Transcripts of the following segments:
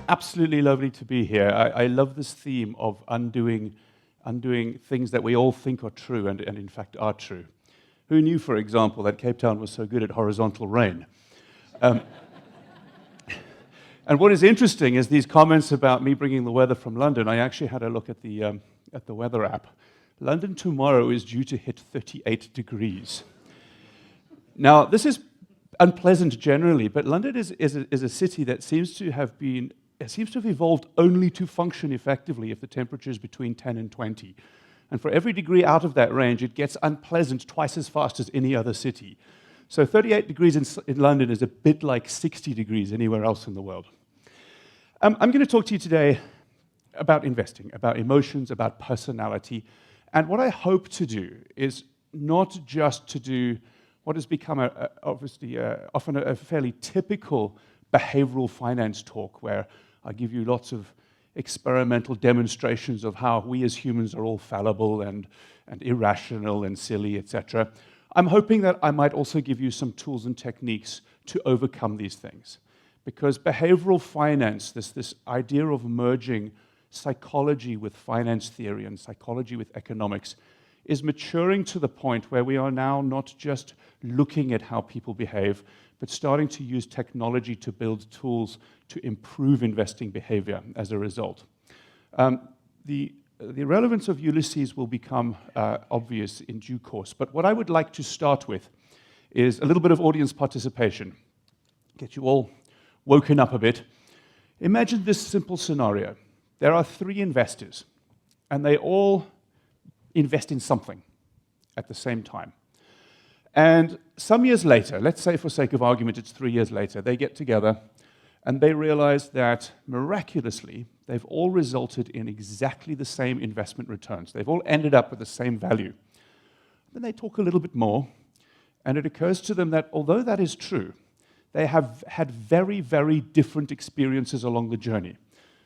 absolutely lovely to be here. I love this theme of undoing things that we all think are true and in fact are true. Who knew, for example, that Cape Town was so good at horizontal rain? And what is interesting is these comments about me bringing the weather from London. I actually had a look at the weather app. London tomorrow is due to hit 38 degrees. Now, this is unpleasant generally, but London is a city that seems to have evolved only to function effectively if the temperature is between 10 and 20. And for every degree out of that range, it gets unpleasant twice as fast as any other city. So 38 degrees in London is a bit like 60 degrees anywhere else in the world. I'm going to talk to you today about investing, about emotions, about personality. And what I hope to do is not just to do what has become often a fairly typical behavioral finance talk, where I give you lots of experimental demonstrations of how we as humans are all fallible and irrational and silly, etc. I'm hoping that I might also give you some tools and techniques to overcome these things. Because behavioral finance, this idea of merging psychology with finance theory and psychology with economics, is maturing to the point where we are now not just looking at how people behave, but starting to use technology to build tools to improve investing behavior as a result. The relevance of Ulysses will become obvious in due course, but what I would like to start with is a little bit of audience participation. Get you all woken up a bit. Imagine this simple scenario. There are 3 investors, and they all invest in something at the same time. And some years later, let's say for sake of argument it's 3 years later, they get together and they realize that miraculously they've all resulted in exactly the same investment returns. They've all ended up with the same value. Then they talk a little bit more, and it occurs to them that although that is true, they have had very, very different experiences along the journey.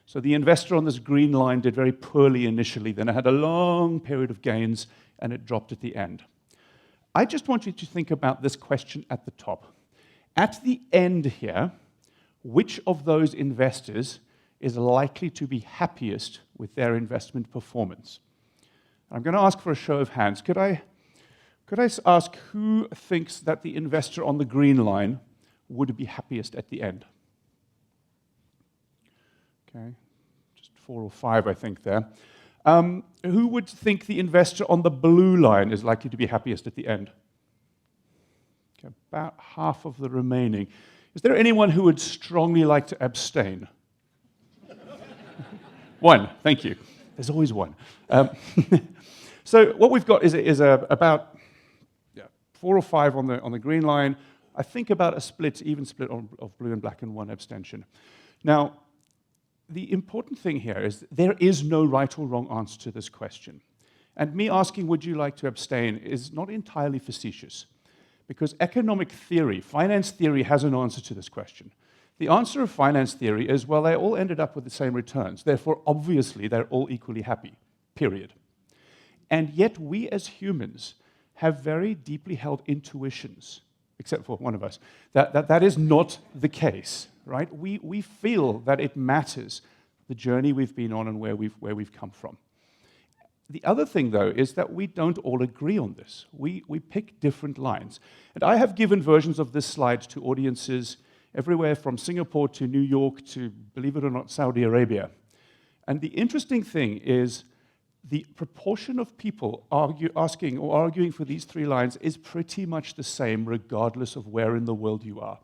So the investor on this green line did very poorly initially, then it had a long period of gains, and it dropped at the end. I just want you to think about this question at the top. At the end here, which of those investors is likely to be happiest with their investment performance? I'm going to ask for a show of hands. Could I ask who thinks that the investor on the green line would be happiest at the end? Okay, just 4 or 5, I think, there. Who would think the investor on the blue line is likely to be happiest at the end? Okay, about half of the remaining. Is there anyone who would strongly like to abstain? 1, thank you. There's always 1. So what we've got is about 4 or 5 on the green line. I think about even split of blue and black and 1 abstention. Now, the important thing here is there is no right or wrong answer to this question. And me asking, would you like to abstain, is not entirely facetious. Because economic theory, finance theory, has an answer to this question. The answer of finance theory is, well, they all ended up with the same returns. Therefore, obviously, they're all equally happy, period. And yet, we as humans have very deeply held intuitions, except for one of us, that is not the case, right? We feel that it matters, the journey we've been on and where we've come from. The other thing, though, is that we don't all agree on this. We pick different lines. And I have given versions of this slide to audiences everywhere from Singapore to New York to, believe it or not, Saudi Arabia. And the interesting thing is the proportion of people arguing for these 3 lines is pretty much the same regardless of where in the world you are.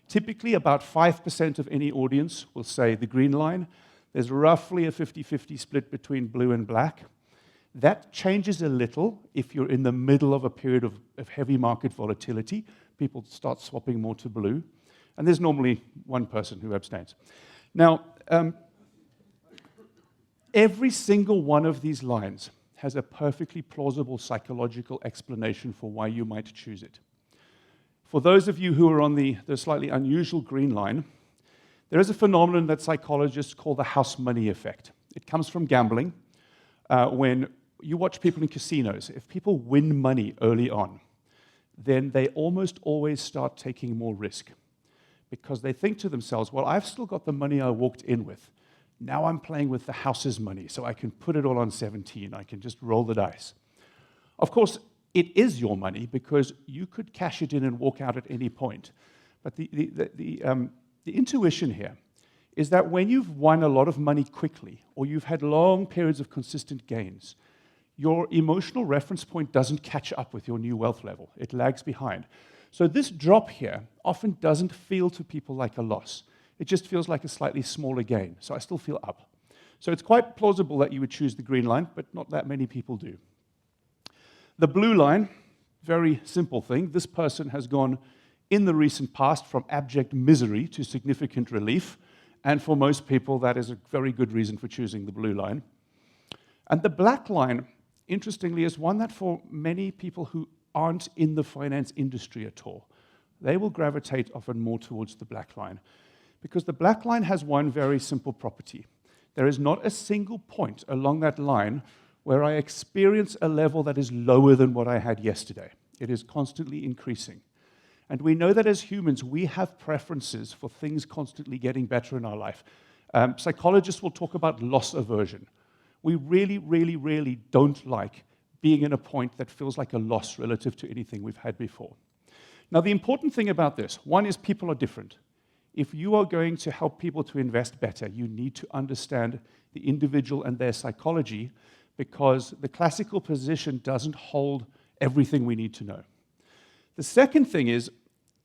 Typically, about 5% of any audience will say the green line. There's roughly a 50-50 split between blue and black. That changes a little if you're in the middle of a period of heavy market volatility. People start swapping more to blue. And there's normally 1 person who abstains. Now, every single one of these lines has a perfectly plausible psychological explanation for why you might choose it. For those of you who are on the slightly unusual green line, there is a phenomenon that psychologists call the house money effect. It comes from gambling. When you watch people in casinos, if people win money early on, then they almost always start taking more risk. because they think to themselves, well, I've still got the money I walked in with. Now I'm playing with the house's money, so I can put it all on 17. I can just roll the dice. Of course, it is your money because you could cash it in and walk out at any point. But the intuition here is that when you've won a lot of money quickly, or you've had long periods of consistent gains, your emotional reference point doesn't catch up with your new wealth level. It lags behind. So this drop here often doesn't feel to people like a loss. It just feels like a slightly smaller gain. So I still feel up. So it's quite plausible that you would choose the green line, but not that many people do. The blue line, very simple thing. This person has gone in the recent past from abject misery to significant relief. And for most people, that is a very good reason for choosing the blue line. And the black line, interestingly, is one that for many people who aren't in the finance industry at all, they will gravitate often more towards the black line. Because the black line has one very simple property. There is not a single point along that line where I experience a level that is lower than what I had yesterday. It is constantly increasing. And we know that as humans, we have preferences for things constantly getting better in our life. Psychologists will talk about loss aversion. We really, really, really don't like being in a point that feels like a loss relative to anything we've had before. Now, the important thing about this, one is people are different. If you are going to help people to invest better, you need to understand the individual and their psychology, because the classical position doesn't hold everything we need to know. The second thing is,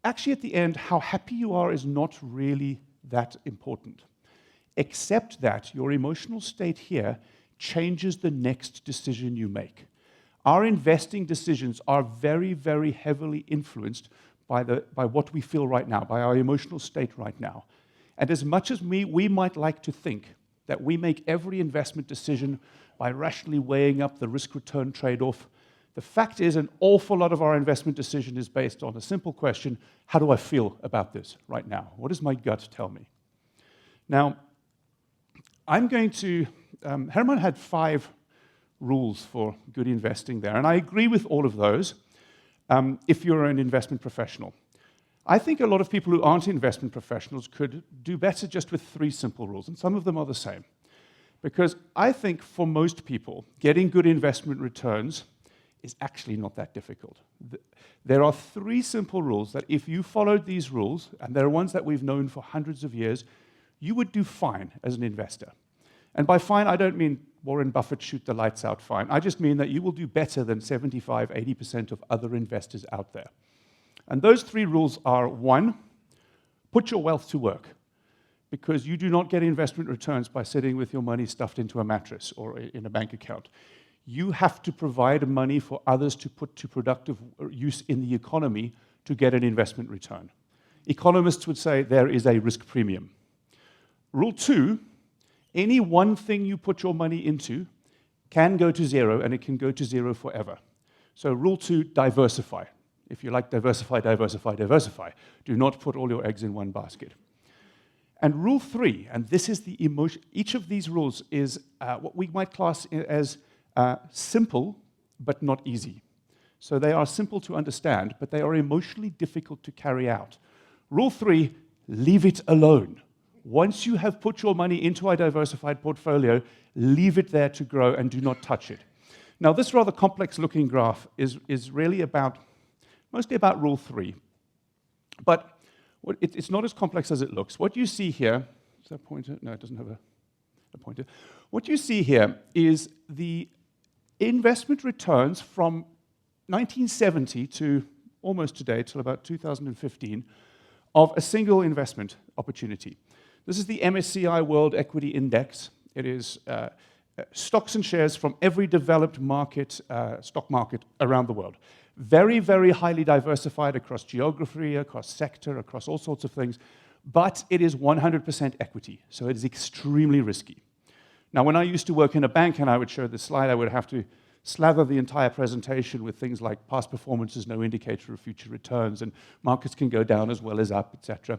actually at the end, how happy you are is not really that important, except that your emotional state here changes the next decision you make. Our investing decisions are very, very heavily influenced by what we feel right now, by our emotional state right now. And as much as we might like to think that we make every investment decision by rationally weighing up the risk-return trade-off, the fact is an awful lot of our investment decision is based on a simple question: how do I feel about this right now? What does my gut tell me? Now, I'm going to, Herman had 5 rules for good investing there, and I agree with all of those if you're an investment professional. I think a lot of people who aren't investment professionals could do better just with 3 simple rules, and some of them are the same. Because I think for most people, getting good investment returns is actually not that difficult. There are 3 simple rules that if you followed these rules, and they're ones that we've known for hundreds of years, you would do fine as an investor. And by fine, I don't mean Warren Buffett shoot the lights out fine. I just mean that you will do better than 75, 80% of other investors out there. And those 3 rules are: 1, put your wealth to work, because you do not get investment returns by sitting with your money stuffed into a mattress or in a bank account. You have to provide money for others to put to productive use in the economy to get an investment return. Economists would say there is a risk premium. Rule 2, any one thing you put your money into can go to zero, and it can go to zero forever. So rule 2, diversify. If you like diversify, diversify, diversify. Do not put all your eggs in one basket. And rule 3, and this is the emotion, each of these rules is what we might class as simple, but not easy. So they are simple to understand, but they are emotionally difficult to carry out. Rule 3, leave it alone. Once you have put your money into a diversified portfolio, leave it there to grow and do not touch it. Now, this rather complex-looking graph is really mostly about rule 3. But it's not as complex as it looks. What you see here, is that a pointer? No, it doesn't have a pointer. What you see here is the investment returns from 1970 to almost today, till about 2015, of a single investment opportunity. This is the MSCI World Equity Index. It is stocks and shares from every developed market, stock market around the world. Very, very highly diversified across geography, across sector, across all sorts of things. But it is 100% equity, so it is extremely risky. Now, when I used to work in a bank and I would show this slide, I would have to slather the entire presentation with things like past performance is no indicator of future returns, and markets can go down as well as up, etc.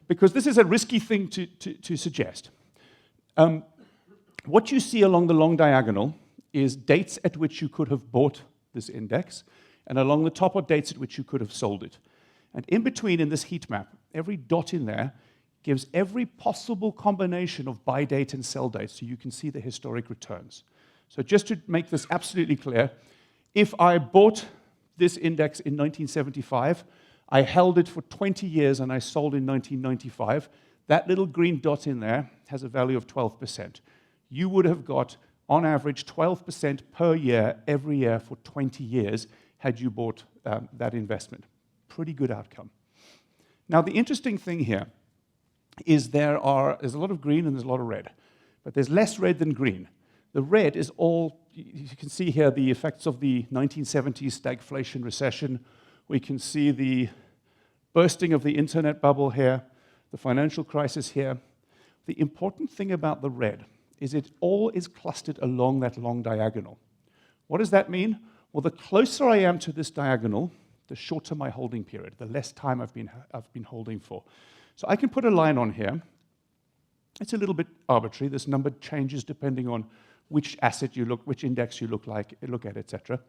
Because this is a risky thing to suggest. What you see along the long diagonal is dates at which you could have bought this index, and along the top are dates at which you could have sold it. And in between, in this heat map, every dot in there gives every possible combination of buy date and sell date, so you can see the historic returns. So just to make this absolutely clear, if I bought this index in 1975, I held it for 20 years and I sold in 1995, that little green dot in there has a value of 12%. You would have got, on average, 12% per year, every year for 20 years, had you bought that investment. Pretty good outcome. Now, the interesting thing here is there's a lot of green and there's a lot of red, but there's less red than green. The red is all, you can see here the effects of the 1970s stagflation recession. We can see the bursting of the internet bubble here, the financial crisis here. The important thing about the red is it all is clustered along that long diagonal. What does that mean? Well, the closer I am to this diagonal, the shorter my holding period, the less time I've been holding for. So I can put a line on here. It's a little bit arbitrary. This number changes depending on which asset you look, which index you look at, etc.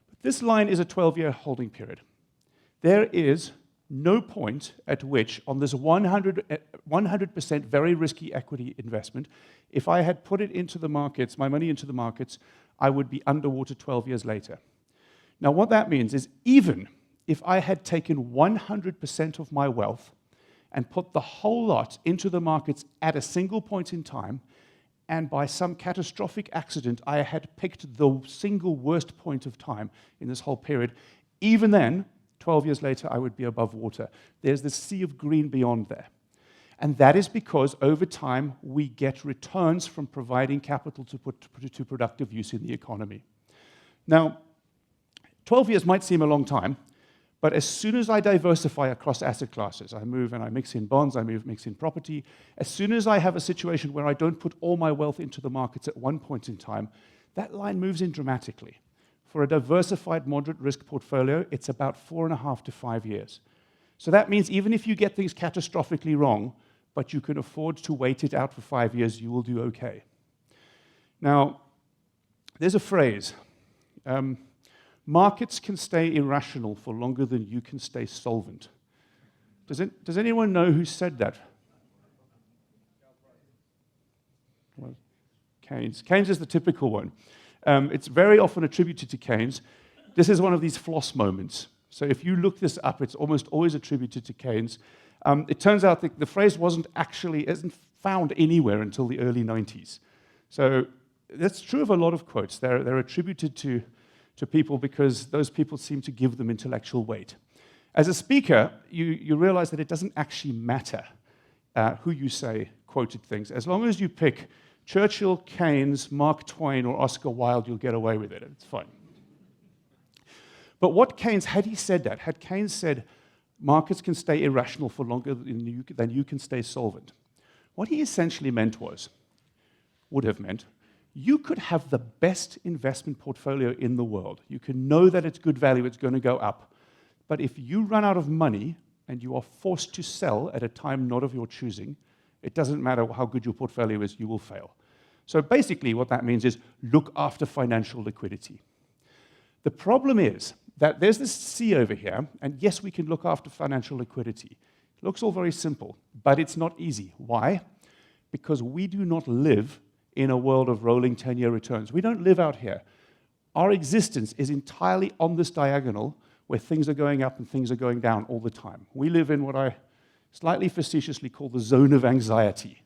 But this line is a 12-year holding period. There is no point at which, on this 100% very risky equity investment, if I had put it into the markets, my money into the markets, I would be underwater 12 years later. Now, what that means is even if I had taken 100% of my wealth and put the whole lot into the markets at a single point in time, and by some catastrophic accident, I had picked the single worst point of time in this whole period, even then, 12 years later, I would be above water. There's this sea of green beyond there. And that is because over time, we get returns from providing capital to put to productive use in the economy. Now, 12 years might seem a long time, but as soon as I diversify across asset classes, I move and I mix in bonds, I mix in property, as soon as I have a situation where I don't put all my wealth into the markets at one point in time, that line moves in dramatically. For a diversified moderate risk portfolio, it's about 4.5 to 5 years. So that means even if you get things catastrophically wrong, but you can afford to wait it out for 5 years, you will do okay. Now, there's a phrase, markets can stay irrational for longer than you can stay solvent. Does anyone know who said that? Well, Keynes. Keynes is the typical one. It's very often attributed to Keynes. This is one of these floss moments. So if you look this up, it's almost always attributed to Keynes. It turns out that the phrase isn't found anywhere until the early 90s. So that's true of a lot of quotes. They're attributed to people because those people seem to give them intellectual weight. As a speaker, you realize that it doesn't actually matter who you say quoted things. As long as you pick Churchill, Keynes, Mark Twain, or Oscar Wilde, you'll get away with it. It's fine. But what Keynes, had Keynes said, markets can stay irrational for longer than you can stay solvent, what he essentially would have meant, you could have the best investment portfolio in the world. You can know that it's good value, it's going to go up. But if you run out of money and you are forced to sell at a time not of your choosing, it doesn't matter how good your portfolio is, you will fail. So basically what that means is look after financial liquidity. The problem is that there's this C over here, and yes, we can look after financial liquidity. It looks all very simple, but it's not easy. Why? Because we do not live in a world of rolling 10-year returns. We don't live out here. Our existence is entirely on this diagonal where things are going up and things are going down all the time. We live in what I slightly facetiously call the zone of anxiety.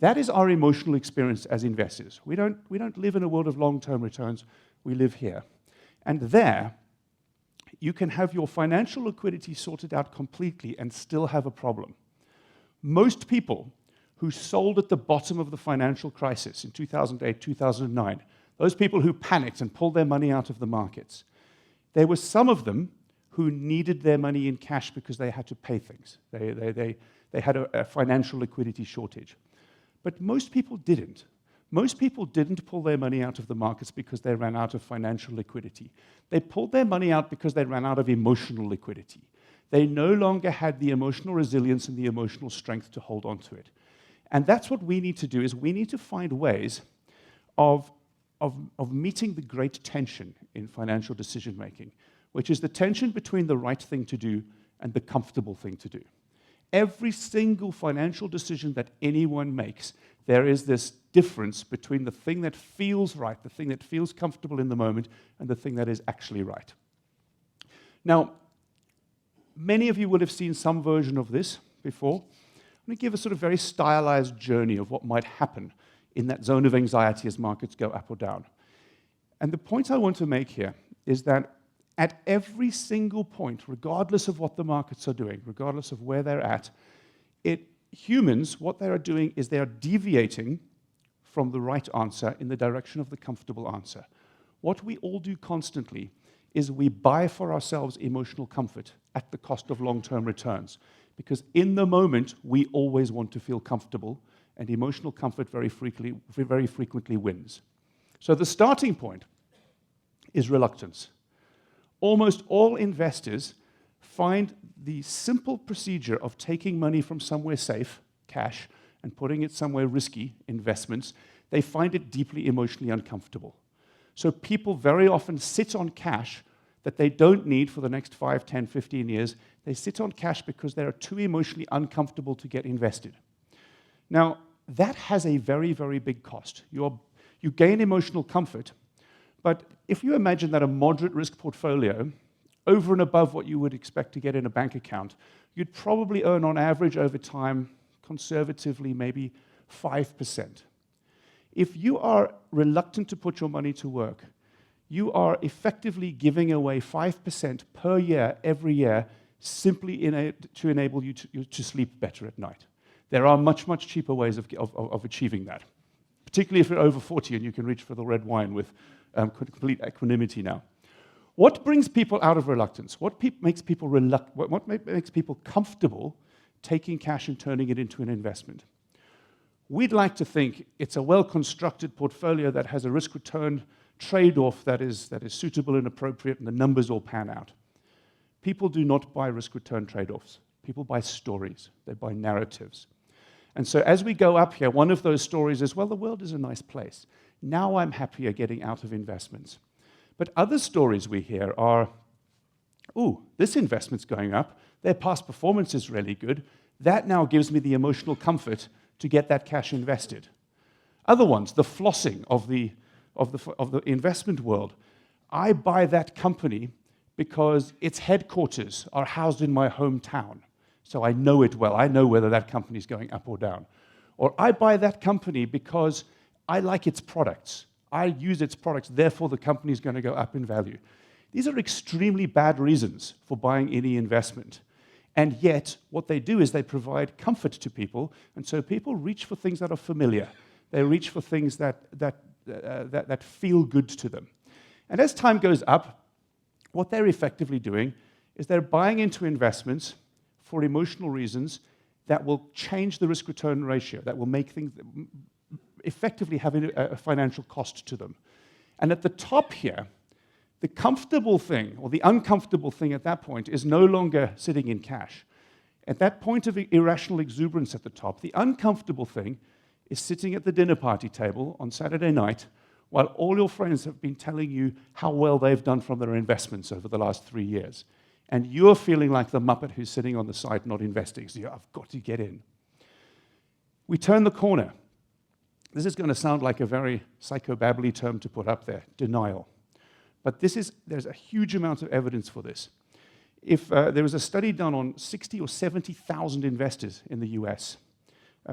That is our emotional experience as investors. We don't live in a world of long-term returns. We live here. And there, you can have your financial liquidity sorted out completely and still have a problem. Most people who sold at the bottom of the financial crisis in 2008, 2009, those people who panicked and pulled their money out of the markets, there were some of them who needed their money in cash because they had to pay things. They had a financial liquidity shortage. But most people didn't. Most people didn't pull their money out of the markets because they ran out of financial liquidity. They pulled their money out because they ran out of emotional liquidity. They no longer had the emotional resilience and the emotional strength to hold on to it. And that's what we need to do, is we need to find ways of meeting the great tension in financial decision-making, which is the tension between the right thing to do and the comfortable thing to do. Every single financial decision that anyone makes, there is this difference between the thing that feels right, the thing that feels comfortable in the moment, and the thing that is actually right. Now, many of you will have seen some version of this before. I'm going to give a sort of very stylized journey of what might happen in that zone of anxiety as markets go up or down. And the point I want to make here is that at every single point, regardless of what the markets are doing, regardless of where they're at, humans, what they are doing is they are deviating from the right answer in the direction of the comfortable answer. What we all do constantly is we buy for ourselves emotional comfort at the cost of long-term returns. Because in the moment, we always want to feel comfortable, and emotional comfort very frequently wins. So the starting point is reluctance. Almost all investors find the simple procedure of taking money from somewhere safe, cash, and putting it somewhere risky, investments, they find it deeply emotionally uncomfortable. So people very often sit on cash that they don't need for the next 5, 10, 15 years. They sit on cash because they are too emotionally uncomfortable to get invested. Now, that has a very, very big cost. You gain emotional comfort, but if you imagine that a moderate risk portfolio, over and above what you would expect to get in a bank account, you'd probably earn on average over time, conservatively, maybe 5%. If you are reluctant to put your money to work, you are effectively giving away 5% per year, every year, simply to enable you to sleep better at night. There are much, much cheaper ways of achieving that, particularly if you're over 40 and you can reach for the red wine with complete equanimity now. What brings people out of reluctance? What makes people comfortable taking cash and turning it into an investment? We'd like to think it's a well-constructed portfolio that has a risk-return trade-off that is suitable and appropriate, and the numbers all pan out. People do not buy risk-return trade-offs. People buy stories. They buy narratives. And so as we go up here, one of those stories is, well, the world is a nice place. Now I'm happier getting out of investments. But other stories we hear are, ooh, this investment's going up. Their past performance is really good. That now gives me the emotional comfort to get that cash invested. Other ones, the flossing of the investment world. I buy that company because its headquarters are housed in my hometown. So I know it well. I know whether that company is going up or down. Or I buy that company because I like its products. I use its products, therefore the company is going to go up in value. These are extremely bad reasons for buying any investment. And yet, what they do is they provide comfort to people, and so people reach for things that are familiar. They reach for things that feel good to them. And as time goes up, what they're effectively doing is they're buying into investments for emotional reasons that will change the risk-return ratio, that will make things effectively have a financial cost to them. And at the top here, the comfortable thing, or the uncomfortable thing at that point, is no longer sitting in cash. At that point of irrational exuberance at the top, the uncomfortable thing is sitting at the dinner party table on Saturday night while all your friends have been telling you how well they've done from their investments over the last 3 years. And you're feeling like the muppet who's sitting on the side not investing. So I've got to get in. We turn the corner. This is going to sound like a very psychobabbly term to put up there, denial. But there's a huge amount of evidence for this. If there was a study done on 60 or 70,000 investors in the US,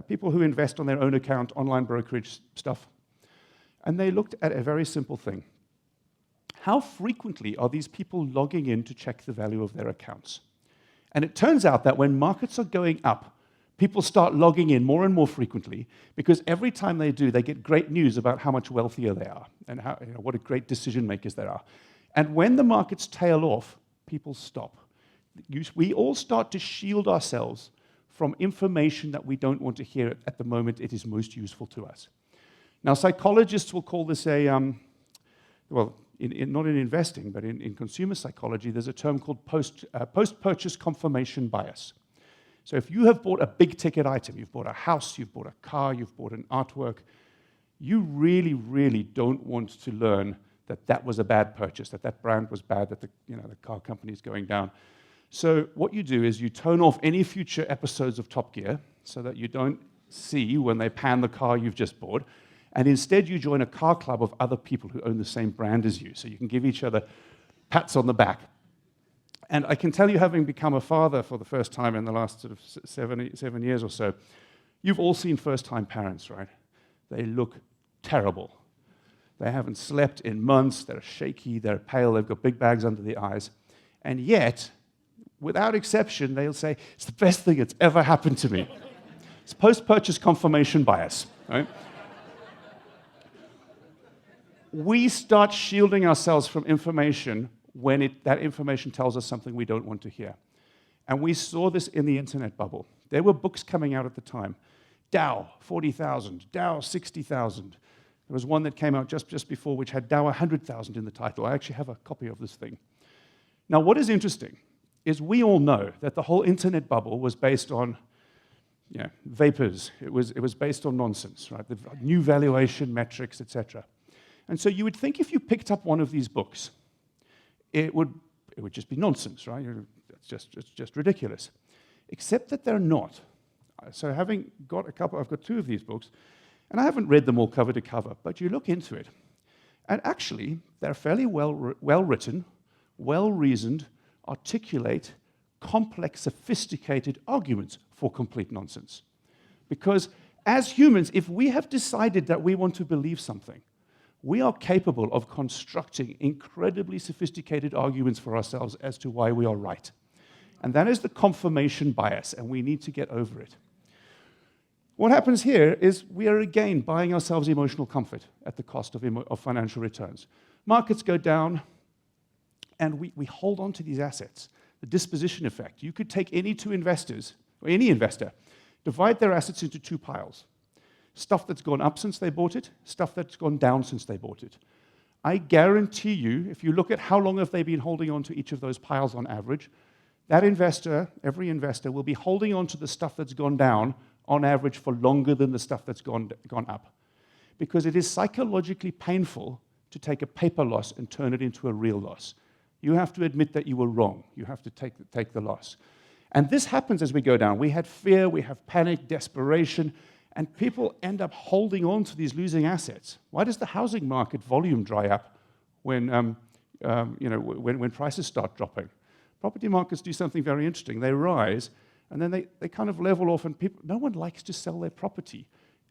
people who invest on their own account, online brokerage stuff, and they looked at a very simple thing. How frequently are these people logging in to check the value of their accounts? And it turns out that when markets are going up, people start logging in more and more frequently because every time they do, they get great news about how much wealthier they are and how, what a great decision makers they are. And when the markets tail off, people stop. We all start to shield ourselves from information that we don't want to hear at the moment it is most useful to us. Now, psychologists will call this not in investing, but in consumer psychology, there's a term called post-purchase confirmation bias. So if you have bought a big-ticket item, you've bought a house, you've bought a car, you've bought an artwork, you really, really don't want to learn that that was a bad purchase, that that brand was bad, that the car company is going down. So what you do is you turn off any future episodes of Top Gear so that you don't see when they pan the car you've just bought, and instead you join a car club of other people who own the same brand as you, so you can give each other pats on the back. And I can tell you, having become a father for the first time in the last sort of 7 years or so, you've all seen first-time parents, right? They look terrible. They haven't slept in months, they're shaky, they're pale, they've got big bags under the eyes, and yet, without exception, they'll say, it's the best thing that's ever happened to me. It's post-purchase confirmation bias, right? We start shielding ourselves from information when that information tells us something we don't want to hear. And we saw this in the internet bubble. There were books coming out at the time. Dow, 40,000. Dow, 60,000. There was one that came out just before which had Dow 100,000 in the title. I actually have a copy of this thing. Now, what is interesting is we all know that the whole internet bubble was based on vapors. It was based on nonsense, right? The new valuation metrics, etc. And so you would think if you picked up one of these books, it would just be nonsense, right? It's just ridiculous. Except that they're not. So having got I've got two of these books, and I haven't read them all cover to cover, but you look into it, and actually they're fairly well written, well-reasoned, articulate, complex, sophisticated arguments for complete nonsense. Because as humans, if we have decided that we want to believe something, we are capable of constructing incredibly sophisticated arguments for ourselves as to why we are right. And that is the confirmation bias, and we need to get over it. What happens here is we are again buying ourselves emotional comfort at the cost of financial returns. Markets go down, and we hold on to these assets. The disposition effect. You could take any two investors, or any investor, divide their assets into two piles. Stuff that's gone up since they bought it, stuff that's gone down since they bought it. I guarantee you, if you look at how long have they been holding on to each of those piles on average, that investor, every investor, will be holding on to the stuff that's gone down on average for longer than the stuff that's gone up. Because it is psychologically painful to take a paper loss and turn it into a real loss. You have to admit that you were wrong. You have to take the loss. And this happens as we go down. We had fear, we have panic, desperation, and people end up holding on to these losing assets. Why does the housing market volume dry up when prices start dropping? Property markets do something very interesting. They rise, and then they kind of level off, and no one likes to sell their property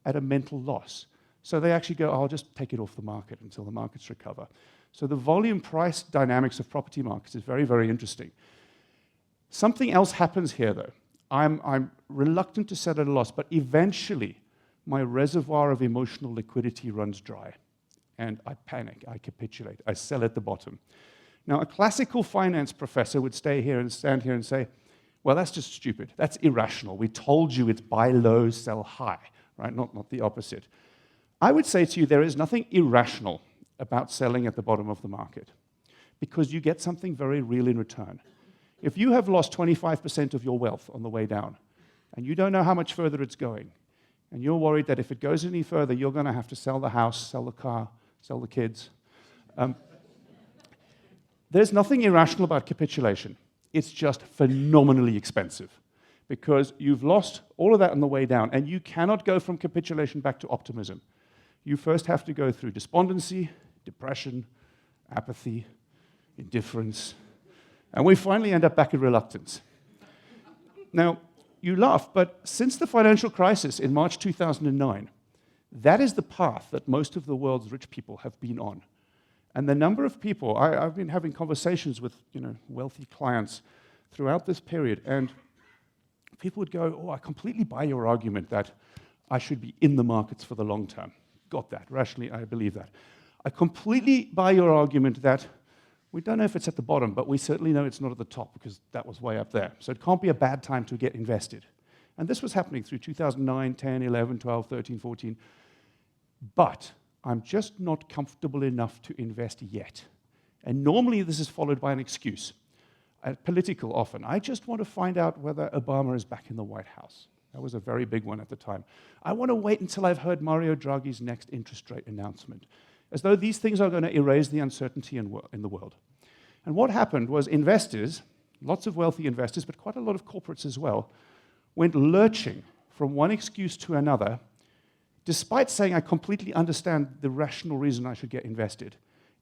at a mental loss. So they actually go, I'll just take it off the market until the markets recover. So the volume price dynamics of property markets is very, very interesting. Something else happens here, though. I'm reluctant to sell at a loss, but eventually my reservoir of emotional liquidity runs dry, and I panic, I capitulate, I sell at the bottom. Now, a classical finance professor would stand here and say, well, that's just stupid. That's irrational. We told you it's buy low, sell high, right? Not the opposite. I would say to you there is nothing irrational about selling at the bottom of the market because you get something very real in return. If you have lost 25% of your wealth on the way down and you don't know how much further it's going, and you're worried that if it goes any further, you're going to have to sell the house, sell the car, sell the kids, there's nothing irrational about capitulation. It's just phenomenally expensive because you've lost all of that on the way down, and you cannot go from capitulation back to optimism. You first have to go through despondency, depression, apathy, indifference, and we finally end up back at reluctance. Now, you laugh, but since the financial crisis in March 2009, that is the path that most of the world's rich people have been on. And the number of people, I've been having conversations with wealthy clients throughout this period, and people would go, oh, I completely buy your argument that I should be in the markets for the long term. Got that. Rationally, I believe that. I completely buy your argument that we don't know if it's at the bottom, but we certainly know it's not at the top because that was way up there. So it can't be a bad time to get invested. And this was happening through 2009, 10, 11, 12, 13, 14. But I'm just not comfortable enough to invest yet. And normally this is followed by an excuse, political often. I just want to find out whether Obama is back in the White House. That was a very big one at the time. I want to wait until I've heard Mario Draghi's next interest rate announcement, as though these things are going to erase the uncertainty in the world. And what happened was investors, lots of wealthy investors, but quite a lot of corporates as well, went lurching from one excuse to another, despite saying, I completely understand the rational reason I should get invested,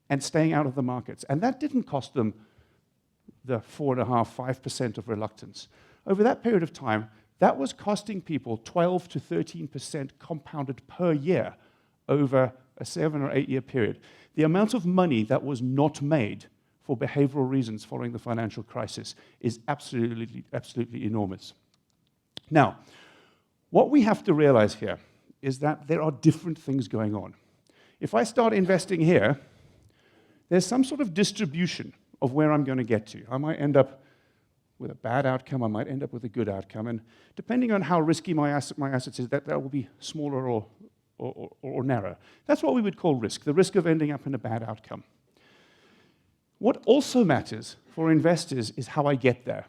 and staying out of the markets. And that didn't cost them the 4.5%, 5% of reluctance. Over that period of time, that was costing people 12 to 13% compounded per year over a 7 or 8 year period. The amount of money that was not made for behavioral reasons following the financial crisis is absolutely enormous. Now, what we have to realize here is that there are different things going on. If I start investing here, there's some sort of distribution of where I'm going to get to. I might end up with a bad outcome, I might end up with a good outcome, and depending on how risky my assets is, that will be smaller or narrow. That's what we would call risk, the risk of ending up in a bad outcome. What also matters for investors is how I get there,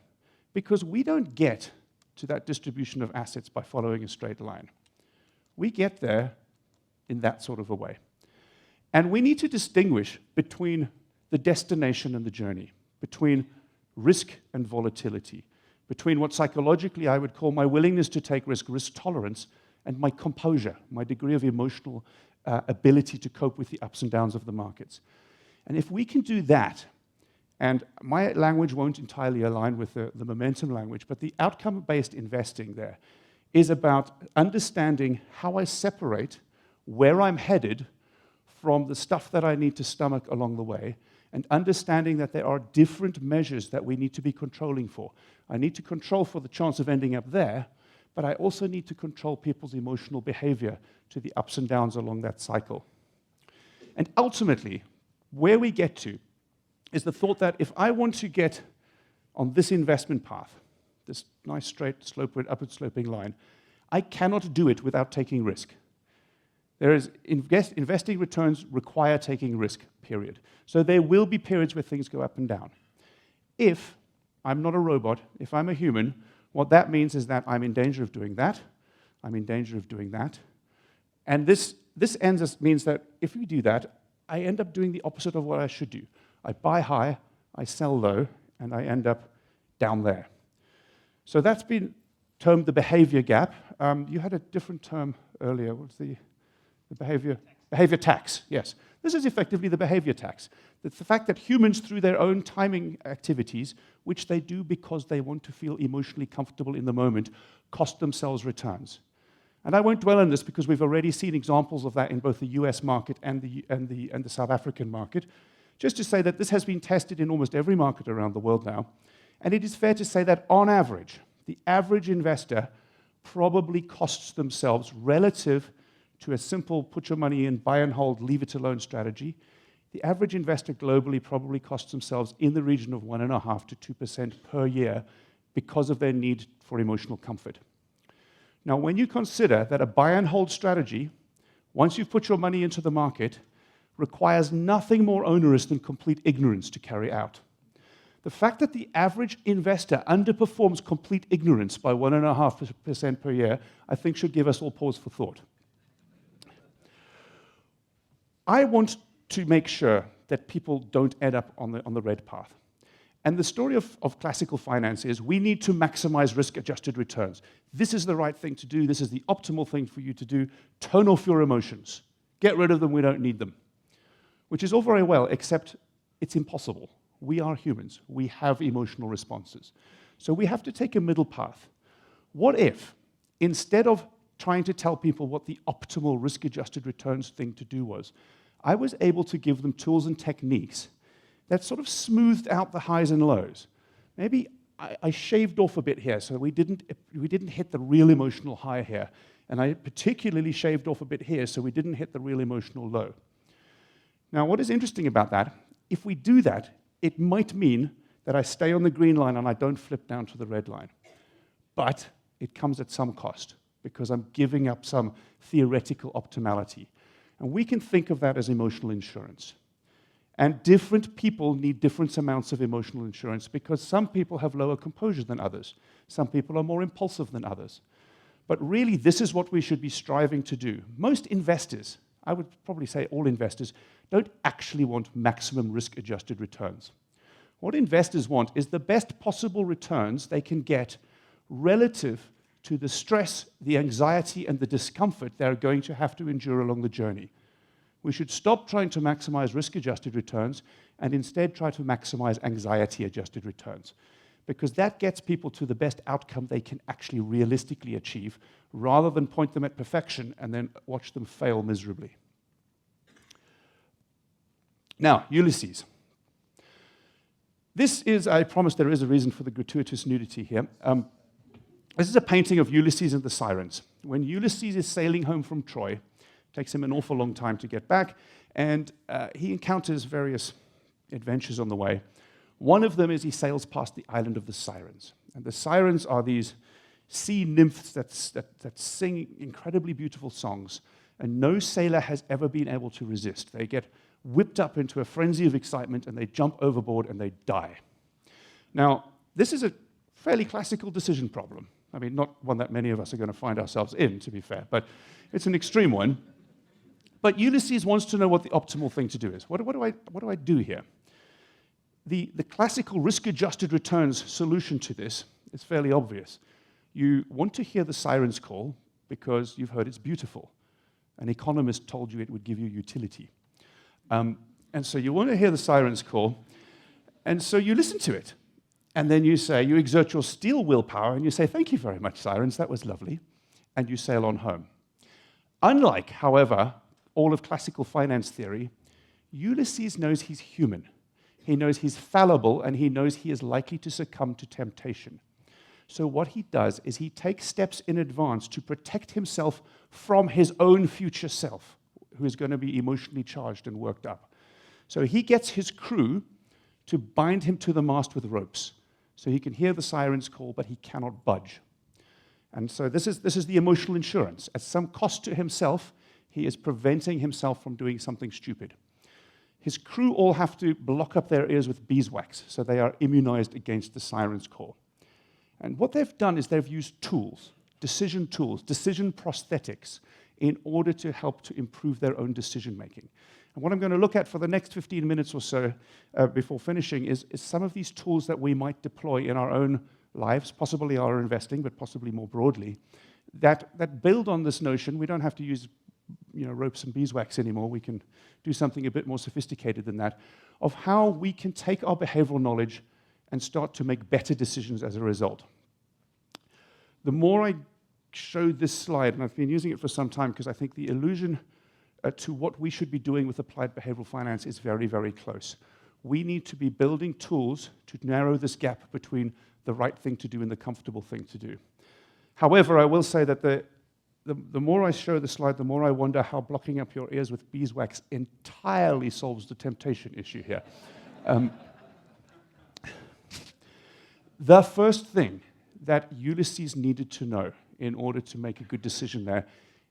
because we don't get to that distribution of assets by following a straight line. We get there in that sort of a way. And we need to distinguish between the destination and the journey, between risk and volatility, between what psychologically I would call my willingness to take risk tolerance, and my composure, my degree of emotional ability to cope with the ups and downs of the markets. And if we can do that, and my language won't entirely align with the momentum language, but the outcome-based investing there is about understanding how I separate where I'm headed from the stuff that I need to stomach along the way, and understanding that there are different measures that we need to be controlling for. I need to control for the chance of ending up there, but I also need to control people's emotional behavior to the ups and downs along that cycle. And ultimately, where we get to is the thought that if I want to get on this investment path, this nice straight upward sloping line, I cannot do it without taking risk. Investing returns require taking risk, period. So there will be periods where things go up and down. If I'm not a robot, if I'm a human, what that means is that I'm in danger of doing that, I'm in danger of doing that, and this means that if we do that, I end up doing the opposite of what I should do. I buy high, I sell low, and I end up down there. So that's been termed the behavior gap. You had a different term earlier. What's the behavior tax? Yes. This is effectively the behavior tax. It's the fact that humans, through their own timing activities, which they do because they want to feel emotionally comfortable in the moment, cost themselves returns. And I won't dwell on this because we've already seen examples of that in both the US market and the South African market. Just to say that this has been tested in almost every market around the world now. And it is fair to say that on average, the average investor probably costs themselves relative to a simple put your money in, buy and hold, leave it alone strategy. The average investor globally probably costs themselves in the region of 1.5% to 2% per year because of their need for emotional comfort. Now, when you consider that a buy and hold strategy, once you've put your money into the market, requires nothing more onerous than complete ignorance to carry out. The fact that the average investor underperforms complete ignorance by 1.5% per year, I think should give us all pause for thought. I want to make sure that people don't end up on the red path. And the story of classical finance is we need to maximize risk-adjusted returns. This is the right thing to do. This is the optimal thing for you to do. Turn off your emotions. Get rid of them. We don't need them. Which is all very well, except it's impossible. We are humans. We have emotional responses. So we have to take a middle path. What if, instead of trying to tell people what the optimal risk-adjusted returns thing to do was, I was able to give them tools and techniques that sort of smoothed out the highs and lows. Maybe I shaved off a bit here, so we didn't hit the real emotional high here. And I particularly shaved off a bit here, so we didn't hit the real emotional low. Now, what is interesting about that, if we do that, it might mean that I stay on the green line and I don't flip down to the red line. But it comes at some cost, because I'm giving up some theoretical optimality. And we can think of that as emotional insurance. And different people need different amounts of emotional insurance because some people have lower composure than others. Some people are more impulsive than others. But really, this is what we should be striving to do. Most investors, I would probably say all investors, don't actually want maximum risk-adjusted returns. What investors want is the best possible returns they can get relative to the stress, the anxiety, and the discomfort they're going to have to endure along the journey. We should stop trying to maximize risk-adjusted returns and instead try to maximize anxiety-adjusted returns, because that gets people to the best outcome they can actually realistically achieve, rather than point them at perfection and then watch them fail miserably. Now, Ulysses. This is, I promise there is a reason for the gratuitous nudity here. This is a painting of Ulysses and the Sirens. When Ulysses is sailing home from Troy, it takes him an awful long time to get back, and he encounters various adventures on the way. One of them is he sails past the island of the Sirens. And the Sirens are these sea nymphs that sing incredibly beautiful songs, and no sailor has ever been able to resist. They get whipped up into a frenzy of excitement, and they jump overboard, and they die. Now, this is a fairly classical decision problem. I mean, not one that many of us are going to find ourselves in, to be fair, but it's an extreme one. But Ulysses wants to know what the optimal thing to do is. What do I do here? The classical risk-adjusted returns solution to this is fairly obvious. You want to hear the sirens call because you've heard it's beautiful. An economist told you it would give you utility. And so you want to hear the sirens call, and so you listen to it. And then you exert your steel willpower, and you say, "Thank you very much, sirens, that was lovely," and you sail on home. Unlike, however, all of classical finance theory, Ulysses knows he's human. He knows he's fallible, and he knows he is likely to succumb to temptation. So what he does is he takes steps in advance to protect himself from his own future self, who is going to be emotionally charged and worked up. So he gets his crew to bind him to the mast with ropes, so he can hear the sirens call, but he cannot budge. And so this is the emotional insurance. At some cost to himself, he is preventing himself from doing something stupid. His crew all have to block up their ears with beeswax, so they are immunized against the siren's call. And what they've done is they've used tools, decision prosthetics, in order to help to improve their own decision-making. And what I'm going to look at for the next 15 minutes or so before finishing is some of these tools that we might deploy in our own lives, possibly our investing, but possibly more broadly, that build on this notion. We don't have to use ropes and beeswax anymore. We can do something a bit more sophisticated than that, of how we can take our behavioral knowledge and start to make better decisions as a result. The more I show this slide, and I've been using it for some time because I think the allusion to what we should be doing with applied behavioral finance is very, very close. We need to be building tools to narrow this gap between the right thing to do and the comfortable thing to do. However, I will say that the more I show the slide, the more I wonder how blocking up your ears with beeswax entirely solves the temptation issue here. The first thing that Ulysses needed to know in order to make a good decision there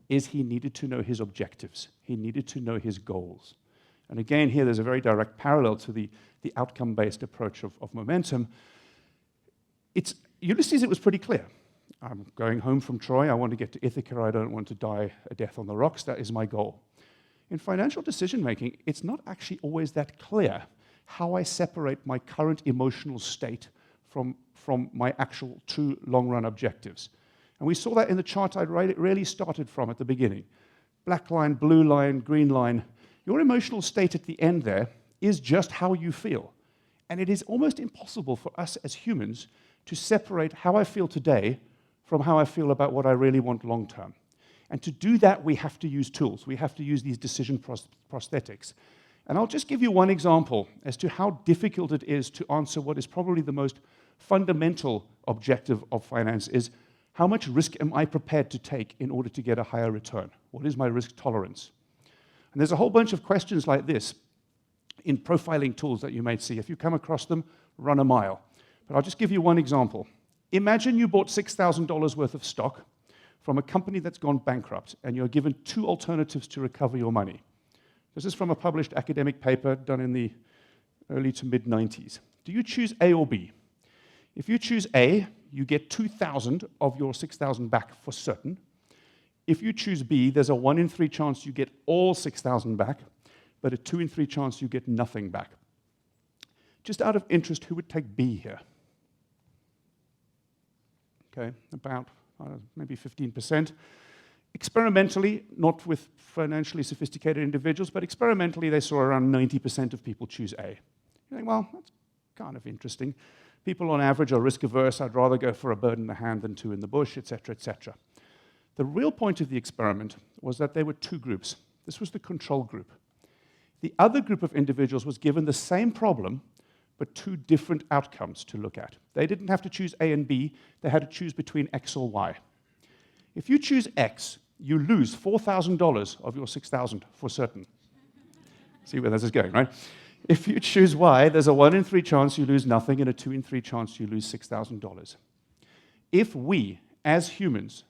is he needed to know his objectives. He needed to know his goals. And again, here there's a very direct parallel to the outcome-based approach of momentum. Ulysses, it was pretty clear. I'm going home from Troy. I want to get to Ithaca. I don't want to die a death on the rocks. That is my goal. In financial decision-making, it's not actually always that clear how I separate my current emotional state from my actual true long-run objectives. And we saw that in the chart I really started from at the beginning. Black line, blue line, green line. Your emotional state at the end there is just how you feel. And it is almost impossible for us as humans to separate how I feel today from how I feel about what I really want long-term. And to do that, we have to use tools. We have to use these decision prosthetics. And I'll just give you one example as to how difficult it is to answer what is probably the most fundamental objective of finance is, how much risk am I prepared to take in order to get a higher return? What is my risk tolerance? And there's a whole bunch of questions like this in profiling tools that you might see. If you come across them, run a mile. But I'll just give you one example. Imagine you bought $6,000 worth of stock from a company that's gone bankrupt, and you're given two alternatives to recover your money. This is from a published academic paper done in the early to mid-90s. Do you choose A or B? If you choose A, you get 2,000 of your 6,000 back for certain. If you choose B, there's a 1 in 3 chance you get all 6,000 back, but a 2 in 3 chance you get nothing back. Just out of interest, who would take B here? Okay, about maybe 15%. Experimentally, not with financially sophisticated individuals, but experimentally they saw around 90% of people choose A. You think, well, that's kind of interesting. People on average are risk averse. I'd rather go for a bird in the hand than two in the bush, etc., etc. The real point of the experiment was that there were two groups. This was the control group. The other group of individuals was given the same problem, but two different outcomes to look at. They didn't have to choose A and B. They had to choose between X or Y. If you choose X, you lose $4,000 of your $6,000 for certain. See where this is going, right? If you choose Y, there's a 1 in 3 chance you lose nothing and a 2 in 3 chance you lose $6,000. If we, as humans,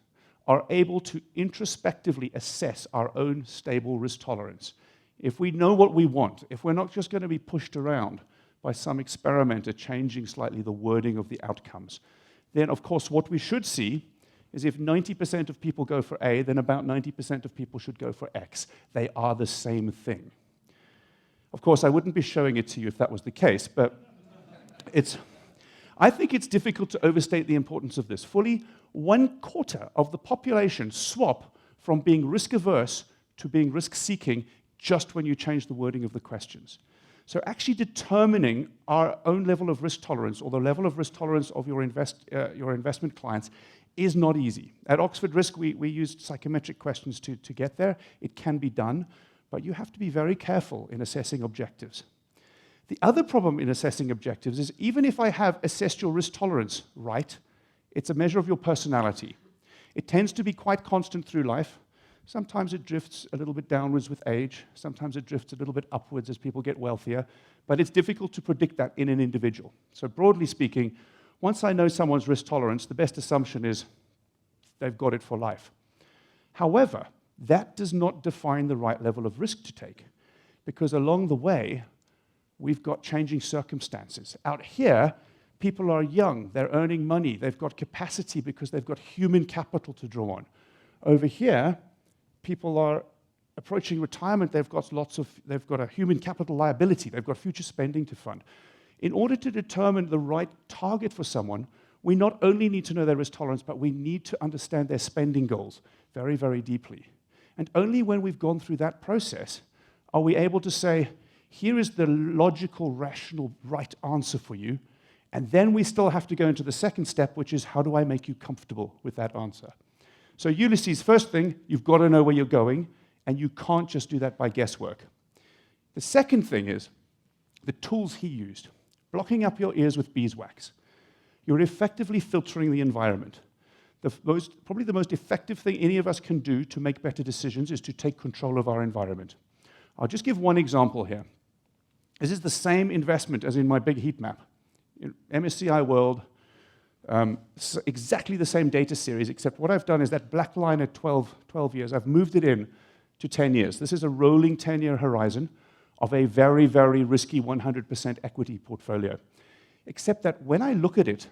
are able to introspectively assess our own stable risk tolerance, if we know what we want, if we're not just going to be pushed around by some experimenter changing slightly the wording of the outcomes, then of course what we should see is if 90% of people go for A, then about 90% of people should go for X. They are the same thing. Of course, I wouldn't be showing it to you if that was the case, but I think it's difficult to overstate the importance of this. Fully 1/4 of the population swap from being risk-averse to being risk-seeking just when you change the wording of the questions. So actually determining our own level of risk tolerance or the level of risk tolerance of your investment clients is not easy. At Oxford Risk, we used psychometric questions to get there. It can be done, but you have to be very careful in assessing objectives. The other problem in assessing objectives is even if I have assessed your risk tolerance right, it's a measure of your personality. It tends to be quite constant through life. Sometimes it drifts a little bit downwards with age. Sometimes it drifts a little bit upwards as people get wealthier. But it's difficult to predict that in an individual. So broadly speaking, once I know someone's risk tolerance, the best assumption is they've got it for life. However, that does not define the right level of risk to take, because along the way, we've got changing circumstances. Out here, people are young, they're earning money, they've got capacity because they've got human capital to draw on. Over here, people are approaching retirement, they've got a human capital liability, they've got future spending to fund. In order to determine the right target for someone, we not only need to know their risk tolerance, but we need to understand their spending goals very, very deeply. And only when we've gone through that process are we able to say, here is the logical, rational, right answer for you. And then we still have to go into the second step, which is how do I make you comfortable with that answer? So Ulysses, first thing, you've got to know where you're going, and you can't just do that by guesswork. The second thing is the tools he used. Blocking up your ears with beeswax. You're effectively filtering the environment. Probably the most effective thing any of us can do to make better decisions is to take control of our environment. I'll just give one example here. This is the same investment as in my big heat map. In MSCI World, exactly the same data series, except what I've done is that black line at 12 years, I've moved it in to 10 years. This is a rolling 10-year horizon of a very, very risky 100% equity portfolio. Except that when I look at it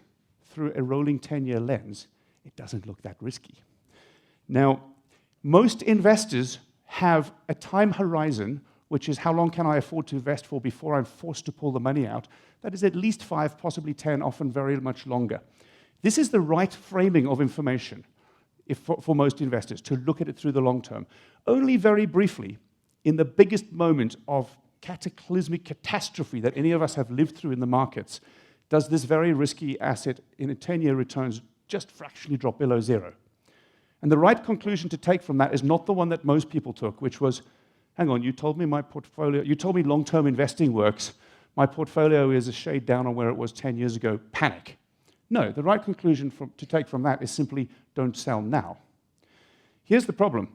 through a rolling 10-year lens, it doesn't look that risky. Now, most investors have a time horizon, which is how long can I afford to invest for before I'm forced to pull the money out. That is at least 5, possibly 10, often very much longer. This is the right framing of information for most investors, to look at it through the long term. Only very briefly, in the biggest moment of cataclysmic catastrophe that any of us have lived through in the markets, does this very risky asset in a 10-year returns just fractionally drop below zero. And the right conclusion to take from that is not the one that most people took, which was, hang on, you told me my portfolio, you told me long-term investing works, my portfolio is a shade down on where it was 10 years ago, panic. No, the right conclusion to take from that is simply don't sell now. Here's the problem.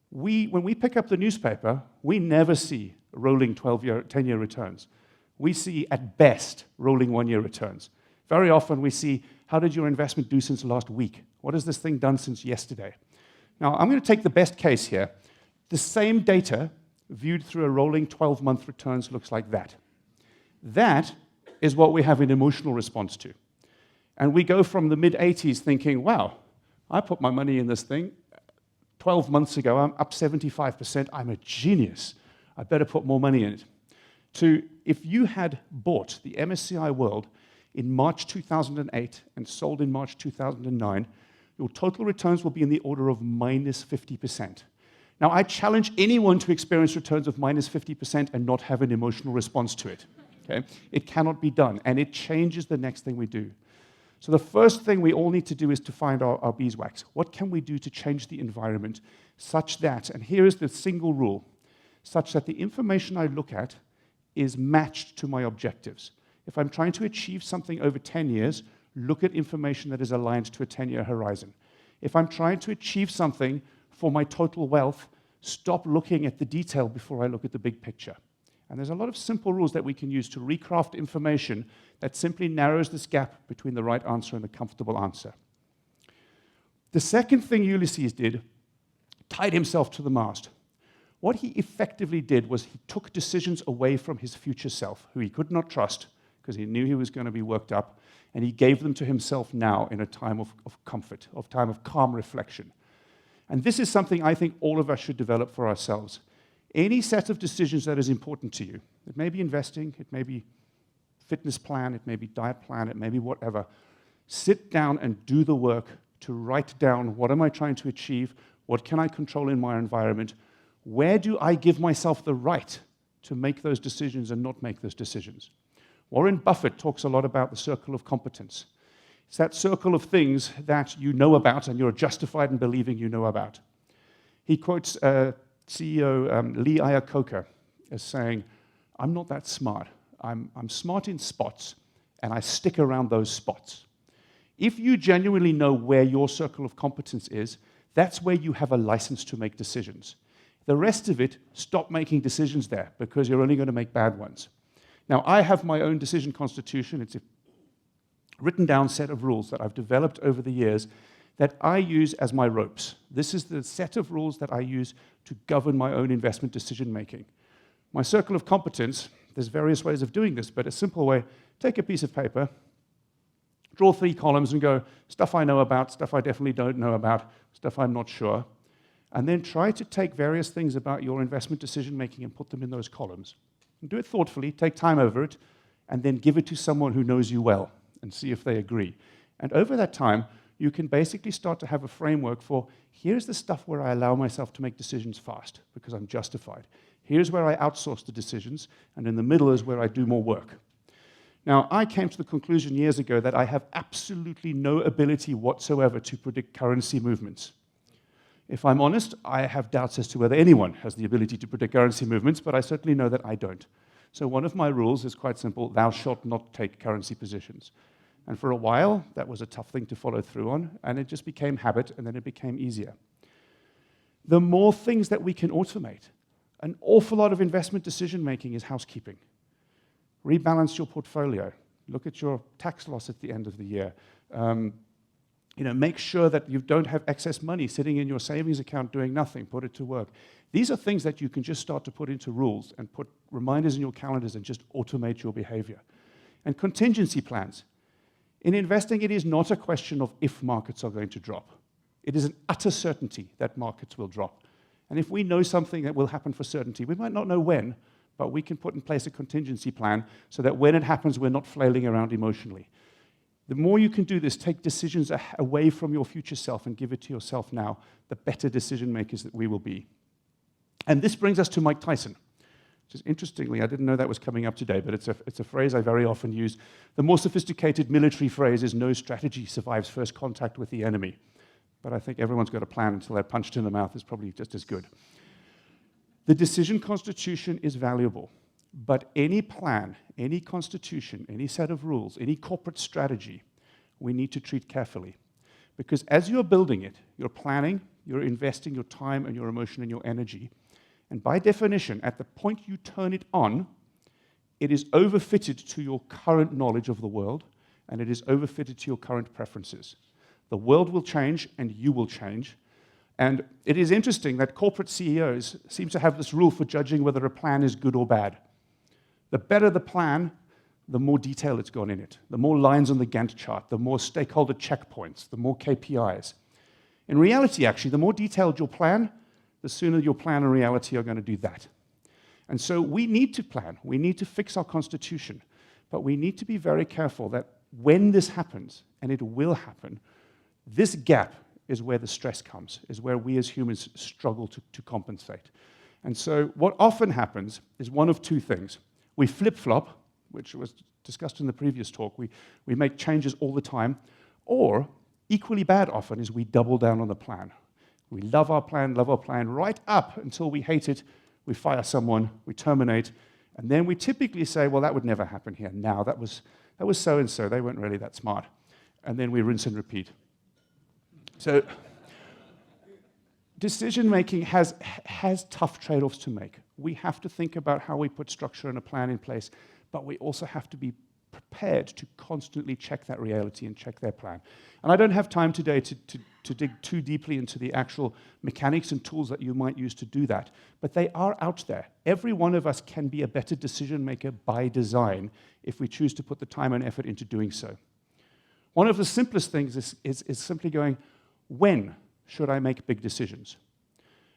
When we pick up the newspaper, we never see rolling 10-year returns. We see, at best, rolling 1-year returns. Very often we see, how did your investment do since last week? What has this thing done since yesterday? Now, I'm going to take the best case here. The same data viewed through a rolling 12-month returns looks like that. That is what we have an emotional response to. And we go from the mid-80s thinking, wow, I put my money in this thing 12 months ago, I'm up 75%, I'm a genius. I better put more money in it. if you had bought the MSCI World in March 2008 and sold in March 2009, your total returns will be in the order of minus 50%. Now, I challenge anyone to experience returns of minus 50% and not have an emotional response to it. Okay? It cannot be done, and it changes the next thing we do. So the first thing we all need to do is to find our beeswax. What can we do to change the environment such that, and here is the single rule, such that the information I look at is matched to my objectives. If I'm trying to achieve something over 10 years, look at information that is aligned to a 10-year horizon. If I'm trying to achieve something for my total wealth, stop looking at the detail before I look at the big picture. And there's a lot of simple rules that we can use to recraft information that simply narrows this gap between the right answer and the comfortable answer. The second thing Ulysses did, tied himself to the mast. What he effectively did was he took decisions away from his future self, who he could not trust because he knew he was going to be worked up, and he gave them to himself now in a time of comfort, of time of calm reflection. And this is something I think all of us should develop for ourselves. Any set of decisions that is important to you, it may be investing, it may be fitness plan, it may be diet plan, it may be whatever, sit down and do the work to write down what am I trying to achieve, what can I control in my environment, where do I give myself the right to make those decisions and not make those decisions. Warren Buffett talks a lot about the circle of competence. It's that circle of things that you know about and you're justified in believing you know about. He quotes CEO Lee Iacocca as saying, I'm not that smart. I'm smart in spots, and I stick around those spots. If you genuinely know where your circle of competence is, that's where you have a license to make decisions. The rest of it, stop making decisions there, because you're only going to make bad ones. Now, I have my own decision constitution. It's a written down set of rules that I've developed over the years that I use as my ropes. This is the set of rules that I use to govern my own investment decision making. My circle of competence, there's various ways of doing this, but a simple way, take a piece of paper, draw 3 columns and go, stuff I know about, stuff I definitely don't know about, stuff I'm not sure, and then try to take various things about your investment decision making and put them in those columns. And do it thoughtfully, take time over it, and then give it to someone who knows you well and see if they agree. And over that time, you can basically start to have a framework for, here's the stuff where I allow myself to make decisions fast because I'm justified. Here's where I outsource the decisions, and in the middle is where I do more work. Now, I came to the conclusion years ago that I have absolutely no ability whatsoever to predict currency movements. If I'm honest, I have doubts as to whether anyone has the ability to predict currency movements, but I certainly know that I don't. So one of my rules is quite simple: thou shalt not take currency positions. And for a while, that was a tough thing to follow through on, and it just became habit, and then it became easier. The more things that we can automate, an awful lot of investment decision-making is housekeeping. Rebalance your portfolio. Look at your tax loss at the end of the year. Make sure that you don't have excess money sitting in your savings account doing nothing. Put it to work. These are things that you can just start to put into rules and put reminders in your calendars and just automate your behavior. And contingency plans. In investing, it is not a question of if markets are going to drop. It is an utter certainty that markets will drop. And if we know something that will happen for certainty, we might not know when, but we can put in place a contingency plan so that when it happens, we're not flailing around emotionally. The more you can do this, take decisions away from your future self and give it to yourself now, the better decision makers that we will be. And this brings us to Mike Tyson. Which is interestingly, I didn't know that was coming up today, but it's a phrase I very often use. The more sophisticated military phrase is no strategy survives first contact with the enemy. But I think everyone's got a plan until they're punched in the mouth is probably just as good. The decision constitution is valuable, but any plan, any constitution, any set of rules, any corporate strategy, we need to treat carefully. Because as you're building it, you're planning, you're investing your time and your emotion and your energy. And by definition, at the point you turn it on, it is overfitted to your current knowledge of the world, and it is overfitted to your current preferences. The world will change, and you will change. And it is interesting that corporate CEOs seem to have this rule for judging whether a plan is good or bad. The better the plan, the more detail it's got in it, the more lines on the Gantt chart, the more stakeholder checkpoints, the more KPIs. In reality, actually, the more detailed your plan, the sooner your plan and reality are going to do that. And so we need to plan. We need to fix our constitution. But we need to be very careful that when this happens, and it will happen, this gap is where the stress comes, is where we as humans struggle to compensate. And so what often happens is one of two things. We flip-flop, which was discussed in the previous talk. We make changes all the time. Or, equally bad often, is we double down on the plan. We love our plan right up until we hate it. We fire someone, we terminate, and then we typically say, well, that would never happen here. Now, that was so-and-so. They weren't really that smart. And then we rinse and repeat. So decision-making has tough trade-offs to make. We have to think about how we put structure and a plan in place, but we also have to be prepared to constantly check that reality and check their plan. And I don't have time today to dig too deeply into the actual mechanics and tools that you might use to do that, but they are out there. Every one of us can be a better decision maker by design if we choose to put the time and effort into doing so. One of the simplest things is simply going, when should I make big decisions?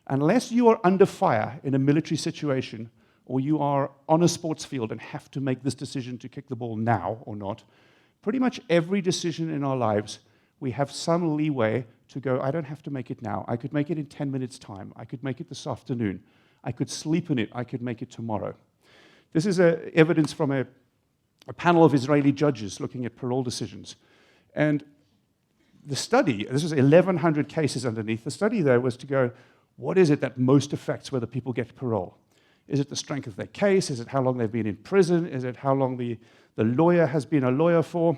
Unless you are under fire in a military situation, or you are on a sports field and have to make this decision to kick the ball now or not, pretty much every decision in our lives, we have some leeway to go, I don't have to make it now. I could make it in 10 minutes' time. I could make it this afternoon. I could sleep in it. I could make it tomorrow. This is evidence from a panel of Israeli judges looking at parole decisions. And the study, this was 1,100 cases underneath, the study there was to go, what is it that most affects whether people get parole? Is it the strength of their case? Is it how long they've been in prison? Is it how long the lawyer has been a lawyer for?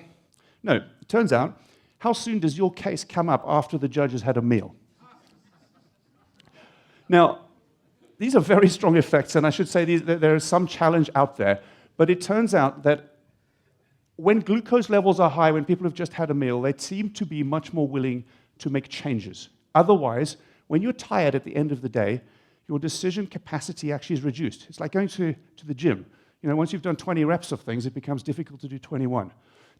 No, it turns out, how soon does your case come up after the judge has had a meal? Now, these are very strong effects, and I should say there is some challenge out there, but it turns out that when glucose levels are high, when people have just had a meal, they seem to be much more willing to make changes. Otherwise, when you're tired at the end of the day, your decision capacity actually is reduced. It's like going to the gym. You know, once you've done 20 reps of things, it becomes difficult to do 21.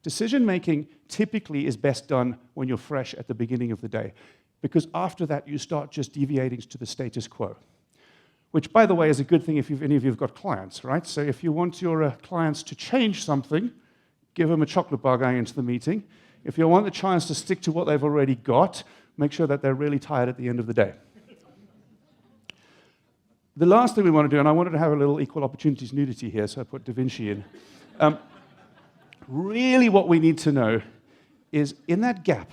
Decision-making typically is best done when you're fresh at the beginning of the day, because after that, you start just deviating to the status quo, which, by the way, is a good thing if any of you have got clients, right? So if you want your clients to change something, give them a chocolate bar going into the meeting. If you want the chance to stick to what they've already got, make sure that they're really tired at the end of the day. The last thing we want to do, and I wanted to have a little equal opportunities nudity here, so I put Da Vinci in. Really what we need to know is, in that gap,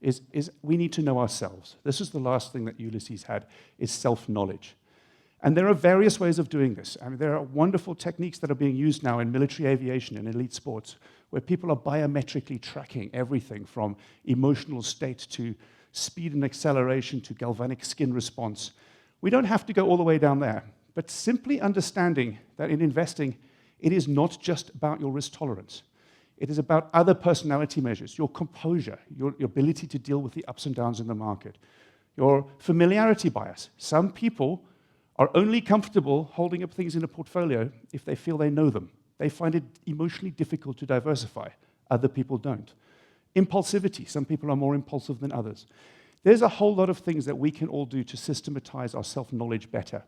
is we need to know ourselves. This is the last thing that Ulysses had, is self-knowledge. And there are various ways of doing this. I mean, there are wonderful techniques that are being used now in military aviation and elite sports, where people are biometrically tracking everything from emotional state to speed and acceleration to galvanic skin response. We don't have to go all the way down there, but simply understanding that in investing, it is not just about your risk tolerance. It is about other personality measures, your composure, your ability to deal with the ups and downs in the market, your familiarity bias. Some people are only comfortable holding up things in a portfolio if they feel they know them. They find it emotionally difficult to diversify. Other people don't. Impulsivity. Some people are more impulsive than others. There's a whole lot of things that we can all do to systematize our self-knowledge better.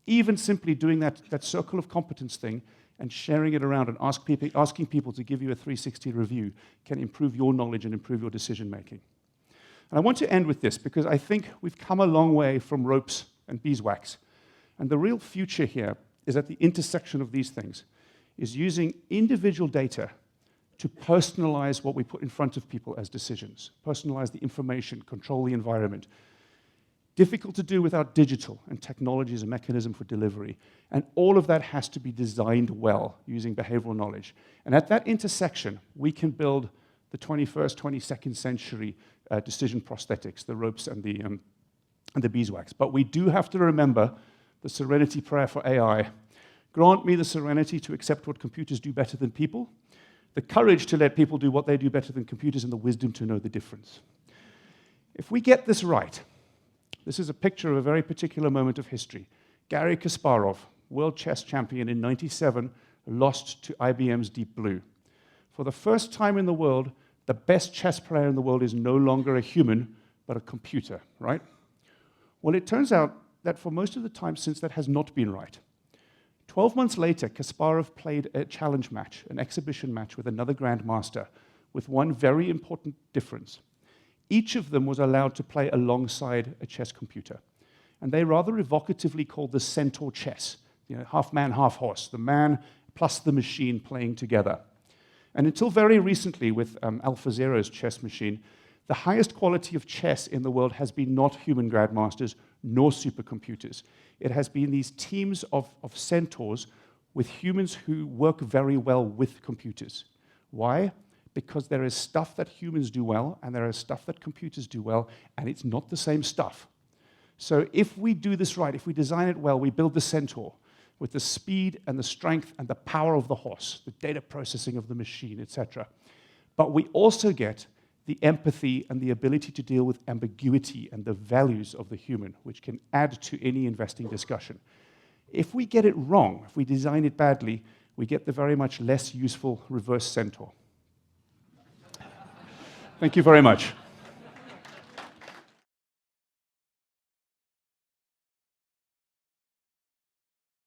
Even simply doing that circle of competence thing and sharing it around and asking people to give you a 360 review can improve your knowledge and improve your decision-making. And I want to end with this because I think we've come a long way from ropes and beeswax. And the real future here is at the intersection of these things, is using individual data to personalize what we put in front of people as decisions, personalize the information, control the environment. Difficult to do without digital, and technology is a mechanism for delivery. And all of that has to be designed well using behavioral knowledge. And at that intersection, we can build the 21st, 22nd century decision prosthetics, the ropes and the beeswax. But we do have to remember the serenity prayer for AI. Grant me the serenity to accept what computers do better than people, the courage to let people do what they do better than computers, and the wisdom to know the difference. If we get this right, this is a picture of a very particular moment of history. Garry Kasparov, world chess champion in '97, lost to IBM's Deep Blue. For the first time in the world, the best chess player in the world is no longer a human, but a computer, right? Well, it turns out that for most of the time since, that has not been right. 12 months later, Kasparov played a challenge match, an exhibition match with another grandmaster, with one very important difference. Each of them was allowed to play alongside a chess computer. And they rather evocatively called this centaur chess, half man, half horse, the man plus the machine playing together. And until very recently, with AlphaZero's chess machine, the highest quality of chess in the world has been not human grandmasters nor supercomputers. It has been these teams of centaurs with humans who work very well with computers. Why? Because there is stuff that humans do well, and there is stuff that computers do well, and it's not the same stuff. So if we do this right, if we design it well, we build the centaur with the speed and the strength and the power of the horse, the data processing of the machine, etc. But we also get the empathy and the ability to deal with ambiguity and the values of the human, which can add to any investing discussion. If we get it wrong, if we design it badly, we get the very much less useful reverse centaur. Thank you very much.